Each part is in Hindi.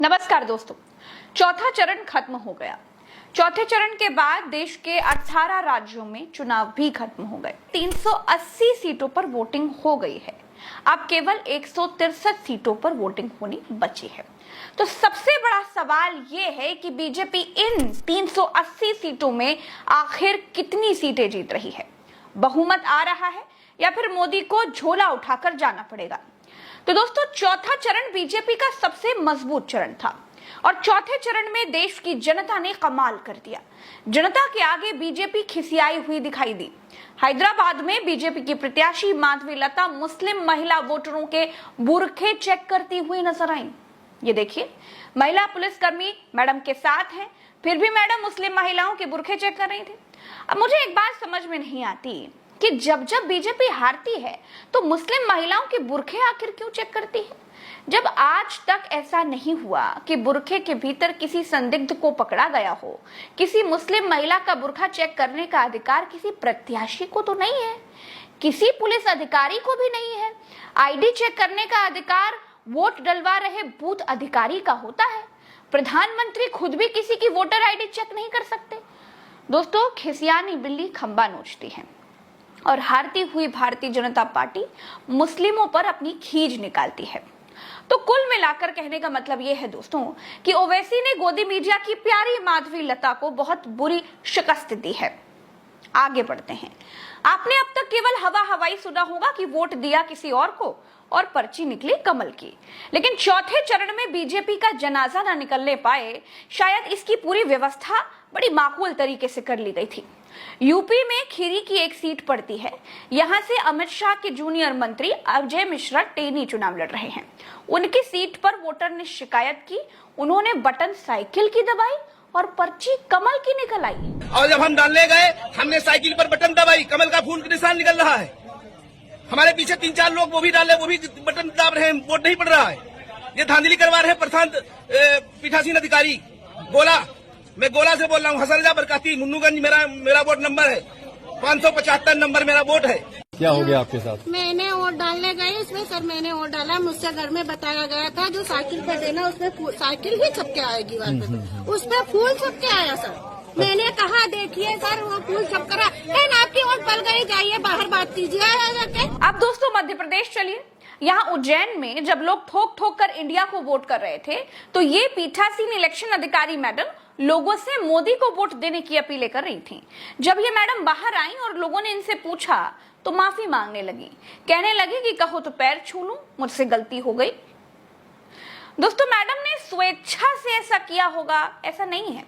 नमस्कार दोस्तों, चौथा चरण खत्म हो गया। चौथे चरण के बाद देश के 18 राज्यों में चुनाव भी खत्म हो गए। 380 सीटों पर वोटिंग हो गई है। अब केवल 163 सीटों पर वोटिंग होनी बची है। तो सबसे बड़ा सवाल यह है कि बीजेपी इन 380 सीटों में आखिर कितनी सीटें जीत रही है। बहुमत आ रहा है या फिर मोदी को झोला उठाकर जाना पड़ेगा। तो दोस्तों, चौथा चरण बीजेपी का सबसे मजबूत चरण था और चौथे चरण में देश की जनता ने कमाल कर दिया। जनता के आगे बीजेपी खिसियाई हुई दिखाई दी। हैदराबाद में बीजेपी की प्रत्याशी माधवीलता मुस्लिम महिला वोटरों के बुरखे चेक करती हुई नजर आई। ये देखिए, महिला पुलिसकर्मी मैडम के साथ हैं, फिर भी मैडम मुस्लिम महिलाओं के बुरखे चेक कर रही थी। अब मुझे एक बात समझ में नहीं आती कि जब जब बीजेपी हारती है तो मुस्लिम महिलाओं के बुरखे आखिर क्यों चेक करती है, जब आज तक ऐसा नहीं हुआ कि बुरखे के भीतर किसी संदिग्ध को पकड़ा गया हो। किसी मुस्लिम महिला का बुरखा चेक करने का अधिकार किसी प्रत्याशी को तो नहीं है, किसी पुलिस अधिकारी को भी नहीं है। आईडी चेक करने का अधिकार वोट डलवा रहे बूथ अधिकारी का होता है। प्रधानमंत्री खुद भी किसी की वोटर आईडी चेक नहीं कर सकते। दोस्तों, खिसियानी बिल्ली खंबा नोचती है और हारती हुई भारतीय जनता पार्टी मुस्लिमों पर अपनी खींच निकालती है। तो कुल मिलाकर कहने का मतलब यह है दोस्तों कि ओवैसी ने गोदी मीडिया की प्यारी माधवीलता को बहुत बुरी शिकस्त दी है। आगे बढ़ते हैं। आपने अब तक केवल हवा हवाई सुना होगा कि वोट दिया किसी और को और पर्ची निकली कमल की, लेकिन चौथे चरण में बीजेपी का जनाजा न निकलने पाए, शायद इसकी पूरी व्यवस्था बड़ी माकूल तरीके से कर ली गई थी। यूपी में खीरी की एक सीट पड़ती है। यहां से अमित शाह के जूनियर मंत्री अजय मिश्रा टेनी चुनाव लड़ रहे हैं। उनकी सीट पर वोटर ने शिकायत की। उन्होंने बटन साइकिल की दबाई और पर्ची कमल की निकल आई। और जब हम डालने गए, हमने साइकिल पर बटन दबाई, कमल का फूल का निशान निकल रहा है। हमारे पीछे 3-4 लोग वो भी डाले, वो भी बटन दाब रहे हैं, वोट नहीं पड़ रहा है। ये धांधली करवा रहे हैं प्रशांत पीठासीन अधिकारी गोला। मैं गोला से बोल रहा हूँ, हसरजा बरकाती, मुन्नूगंज मेरा वोट नंबर है, 575 नंबर मेरा वोट है। क्या हो गया आपके साथ? मैंने वोट डालने गई, उसमें सर मैंने वोट डाला, मुझसे घर में बताया गया था जो साइकिल पर देना उसमें साइकिल ही छपके आएगी, उसमें फूल छपके आया सर। मैंने कहा देखिए सर वो फूल छपकर आपकी वोट पल गई, जाइए बाहर बात कीजिए। अब दोस्तों, मध्य प्रदेश चलिए। यहाँ उज्जैन में जब लोग ठोक ठोक कर इंडिया को वोट कर रहे थे तो ये पीठासीन इलेक्शन अधिकारी मैडम लोगों से मोदी को वोट देने की अपीलें कर रही थी। जब ये मैडम बाहर आई और लोगों ने इनसे पूछा तो माफी मांगने लगी, कहने लगी कि कहो तो पैर छू लूं, मुझसे गलती हो गई। दोस्तों, मैडम ने स्वेच्छा से ऐसा किया होगा ऐसा नहीं है।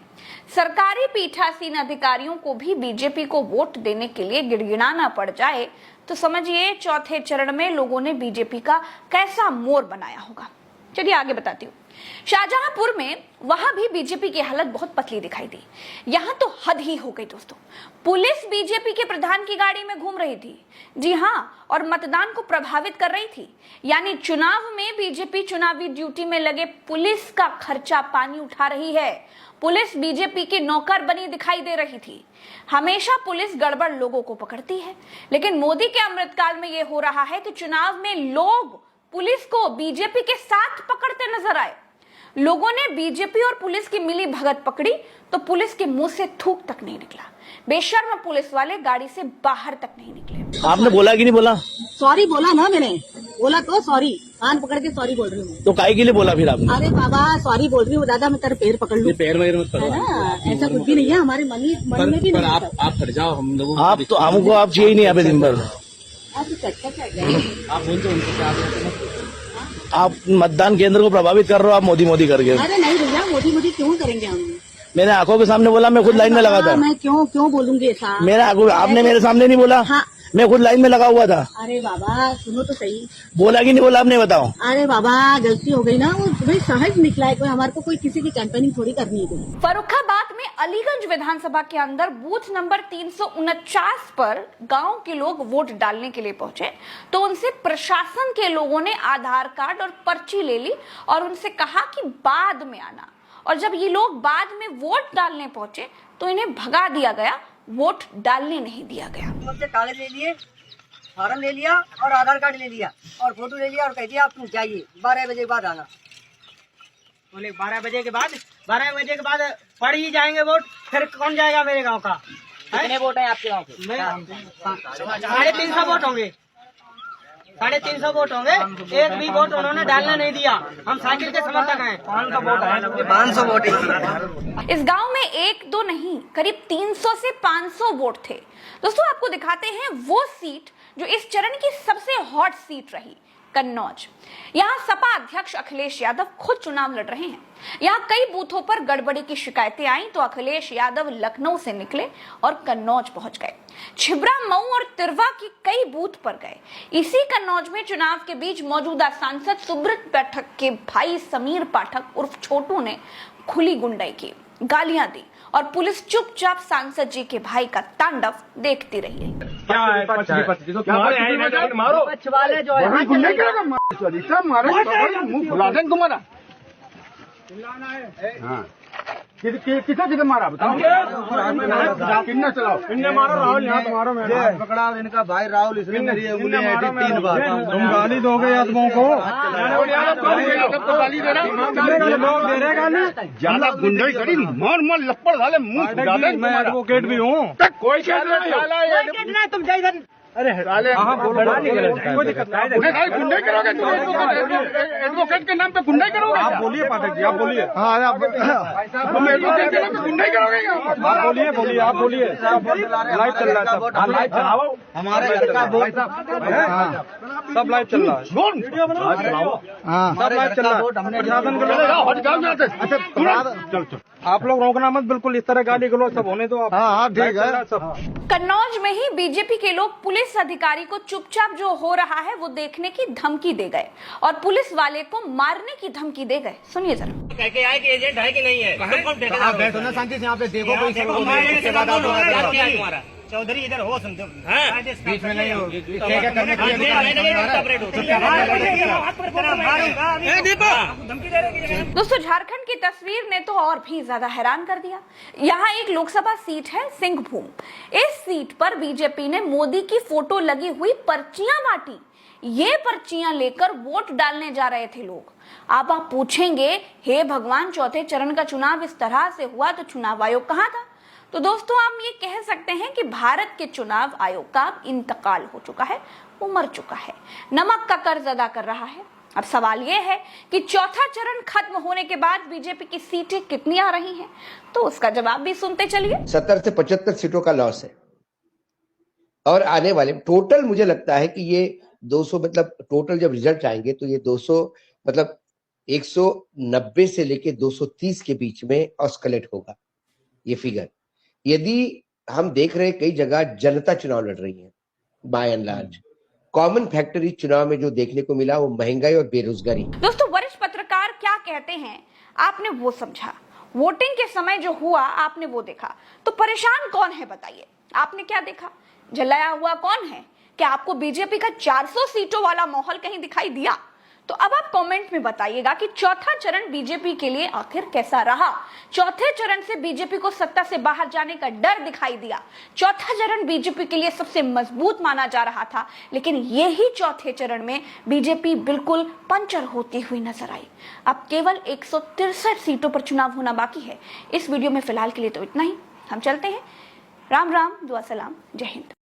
सरकारी पीठासीन अधिकारियों को भी बीजेपी को वोट देने के लिए गिड़गिड़ाना पड़ जाए तो समझिए चौथे चरण में लोगों ने बीजेपी का कैसा मोर बनाया होगा। चलिए आगे बताती हूँ। शाहजहांपुर में वहां भी बीजेपी की हालत बहुत पतली दिखाई दी। यहां तो हद ही हो गई दोस्तों। पुलिस बीजेपी के प्रधान की गाड़ी में घूम रही थी, जी हाँ, और मतदान को प्रभावित कर रही थी। यानी चुनाव में बीजेपी चुनावी ड्यूटी में लगे पुलिस का खर्चा पानी उठा रही है। पुलिस बीजेपी की नौकर बनी दिखाई दे रही थी। हमेशा पुलिस गड़बड़ लोगों को पकड़ती है, लेकिन मोदी के अमृतकाल में यह हो रहा है कि चुनाव में लोग पुलिस को बीजेपी के साथ पकड़ते नजर आए। लोगों ने बीजेपी और पुलिस की मिली भगत पकड़ी तो पुलिस के मुंह से थूक तक नहीं निकला। बेशर्म पुलिस वाले गाड़ी से बाहर तक नहीं निकले। आपने बोला कि नहीं बोला? सॉरी बोला ना, मैंने बोला तो सॉरी, कान पकड़ के सॉरी बोल रही हूँ। तो काहे के लिए बोला फिर आपने? अरे बाबा सॉरी बोल रही हूँ, दादा मैं तेरे पैर पकड़ लूँ? पैर वगैरह मत पकड़ो। ऐसा कुछ भी नहीं है हमारे मन में भी नहीं। आप हट जाओ, हम लोगों आप तो हमको आप चाहिए नहीं यहाँ पे दिन भर। आप बोलते उनको क्या आप मतदान केंद्र को प्रभावित कर रहे हो, आप मोदी मोदी करके। अरे नहीं भैया, मोदी मोदी क्यों करेंगे हम? मैंने आंखों के सामने बोला, मैं खुद लाइन में लगा था। मैं क्यों बोलूंगी ऐसा? मेरा आपने मेरे सामने नहीं बोला। हाँ। मैं खुद लाइन में लगा हुआ था। अरे बाबा सुनो तो सही, बोला कि नहीं बोला आपने बताओ। अरे बाबा गलती हो गई ना, वो भाई सहज निकला है, कोई हमारे को कोई किसी की कैंपेनिंग थोड़ी करनी है। फर्रुखाबाद में अलीगंज विधानसभा के अंदर बूथ नंबर 349 पर गांव के लोग वोट डालने के लिए पहुंचे तो उनसे प्रशासन के लोगों ने आधार कार्ड और पर्ची ले ली और उनसे कहा कि बाद में आना। और जब ये लोग बाद में वोट डालने पहुंचे तो इन्हें भगा दिया गया, वोट डालने नहीं दिया गया। मुझसे कागज ले लिए, फॉर्म ले लिया और आधार कार्ड ले लिया और फोटो ले लिया और कह दिया आप तुम जाइए 12 बजे बाद आना। बोले 12 बजे के बाद पड़ ही जाएंगे वोट, फिर कौन जाएगा मेरे गांव का? कितने वोट हैं आपके गांव के? 350 वोट होंगे, 350 वोट होंगे। एक भी वोट उन्होंने डालने नहीं दिया। हम साइकिल के समर्थक हैं। 500 वोट है। इस गांव में एक दो नहीं, करीब 300 से 500 वोट थे। दोस्तों आपको दिखाते हैं वो सीट जो इस चरण की सबसे हॉट सीट रही, कन्नौज। यहाँ सपा अध्यक्ष अखिलेश यादव खुद चुनाव लड़ रहे हैं। यहाँ कई बूथों पर गड़बड़ी की शिकायतें आई तो अखिलेश यादव लखनऊ से निकले और कन्नौज पहुंच गए। छिबरा, मऊ और तिरवा की कई बूथ पर गए। इसी कन्नौज में चुनाव के बीच मौजूदा सांसद सुब्रत पाठक के भाई समीर पाठक उर्फ छोटू ने खुली गुंडाई की, गालियां दी और पुलिस चुपचाप सांसद जी के भाई का तांडव देखती रही। क्या है मारो वाले जो है तुम्हारा किसे मारा बताओ? किन्ने चलाओ, इनने मारो राहुल, यहाँ मारो मैं पकड़ा इनका भाई राहुल, इसने मेरी उंगली 3 बार। तुम गाली दोगे आदमों को? गाली दे रहे गाली, ज्यादा गुंडाई करी, मार लपड़ डाले मुंह। मैं एडवोकेट भी हूँ। कोई नहीं, तुम जय। अरे कोई दिक्कत नहीं, गुंडे करोगे एडवोकेट के नाम पे गुंडे करोगे? आप बोलिए पाठक जी, आप बोलिए। हाँ तुम एडवोकेट के नाम पे गुंडे करोगे? आप बोलिए आप बोलिए। लाइव चल रहा है, सब लाइव चलाओ। हमारे सब लाइव चल रहा है, सब लाइव चल रहा है। प्रशासन आप लोग रोकना मत, बिल्कुल इस तरह गाली गलौज सब होने दो आप। हाँ ठीक है। कन्नौज में ही बीजेपी के लोग पुलिस अधिकारी को चुपचाप जो हो रहा है वो देखने की धमकी दे गए और पुलिस वाले को मारने की धमकी दे गए। सुनिए जरा। कह के आए कि एजेंट है कि नहीं है? शांति से यहाँ पे देखो, चौधरी इधर हो, समझो बीच में नहीं हो। दोस्तों झारखंड की तस्वीर ने तो और भी ज्यादा हैरान कर दिया। यहाँ एक लोकसभा सीट है सिंहभूम। इस सीट पर बीजेपी ने मोदी की फोटो लगी हुई पर्चियां बांटी। ये पर्चियां लेकर वोट डालने जा रहे थे लोग। अब आप पूछेंगे, हे भगवान, चौथे चरण का चुनाव इस तरह से हुआ तो चुनाव आयोग कहाँ था? तो दोस्तों हम ये कह सकते हैं कि भारत के चुनाव आयोग का इंतकाल हो चुका है, वो मर चुका है, नमक का कर्ज अदा कर रहा है। अब सवाल ये है कि चौथा चरण खत्म होने के बाद बीजेपी की सीटें कितनी आ रही हैं, तो उसका जवाब भी सुनते चलिए। 70 से 75 सीटों का लॉस है और आने वाले टोटल मुझे लगता है कि ये 200, मतलब टोटल जब रिजल्ट आएंगे तो ये 200, मतलब 190 से लेके 230 के बीच में ऑस्कलेट होगा ये फिगर। यदि हम देख रहे हैं कई जगह जनता चुनाव लड़ रही है, by and large common factor इस चुनाव में जो देखने को मिला वो महंगाई और बेरोजगारी। दोस्तों वरिष्ठ पत्रकार क्या कहते हैं आपने वो समझा, वोटिंग के समय जो हुआ आपने वो देखा, तो परेशान कौन है बताइए? आपने क्या देखा? जलाया हुआ कौन है? क्या आपको बीजेपी का 400 सीटों वाला माहौल कहीं दिखाई दिया? तो अब आप कमेंट में बताइएगा कि चौथा चरण बीजेपी के लिए आखिर कैसा रहा। चौथे चरण से बीजेपी को सत्ता से बाहर जाने का डर दिखाई दिया। चौथा चरण बीजेपी के लिए सबसे मजबूत माना जा रहा था, लेकिन यही चौथे चरण में बीजेपी बिल्कुल पंचर होती हुई नजर आई। अब केवल 163 सीटों पर चुनाव होना बाकी है। इस वीडियो में फिलहाल के लिए तो इतना ही। हम चलते हैं। राम राम, दुआ सलाम, जय हिंद।